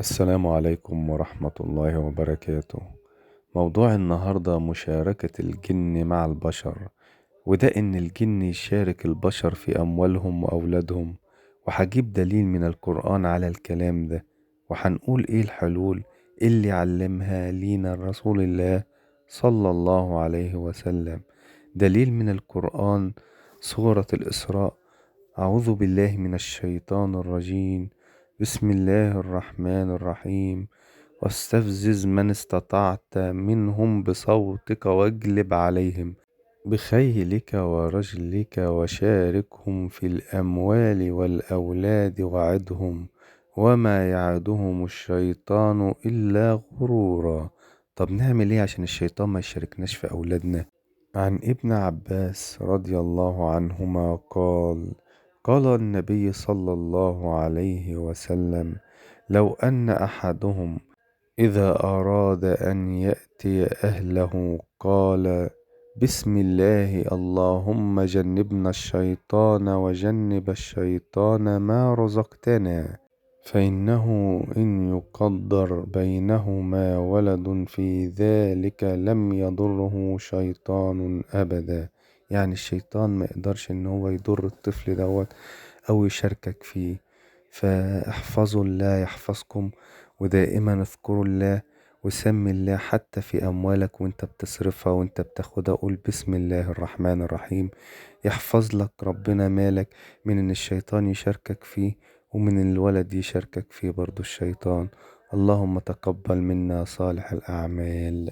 السلام عليكم ورحمة الله وبركاته. موضوع النهاردة مشاركة الجن مع البشر، وده إن الجن يشارك البشر في أموالهم وأولادهم. وهجيب دليل من القرآن على الكلام ده، وهنقول إيه الحلول اللي علمها لينا رسول الله صلى الله عليه وسلم. دليل من القرآن، سورة الإسراء. أعوذ بالله من الشيطان الرجيم. بسم الله الرحمن الرحيم. واستفزز من استطعت منهم بصوتك واجلب عليهم بخيلك ورجلك وشاركهم في الأموال والأولاد وعدهم وما يعدهم الشيطان إلا غرورا. طب نعمل ايه عشان الشيطان ما يشاركناش في أولادنا؟ عن ابن عباس رضي الله عنهما قال النبي صلى الله عليه وسلم: لو أن أحدهم إذا أراد أن يأتي أهله قال: بسم الله اللهم جنبنا الشيطان وجنب الشيطان ما رزقتنا، فإنه إن يقدر بينهما ولد في ذلك لم يضره شيطان أبدا. يعني الشيطان ما يقدرش إن هو يضر الطفل دوت أو يشاركك فيه. فاحفظوا الله يحفظكم، ودائما اذكروا الله وسمي الله حتى في أموالك وانت بتصرفها وانت بتاخدها. قول بسم الله الرحمن الرحيم، يحفظ لك ربنا مالك من ان الشيطان يشاركك فيه، ومن الولد يشاركك فيه برضو الشيطان. اللهم تقبل منا صالح الأعمال.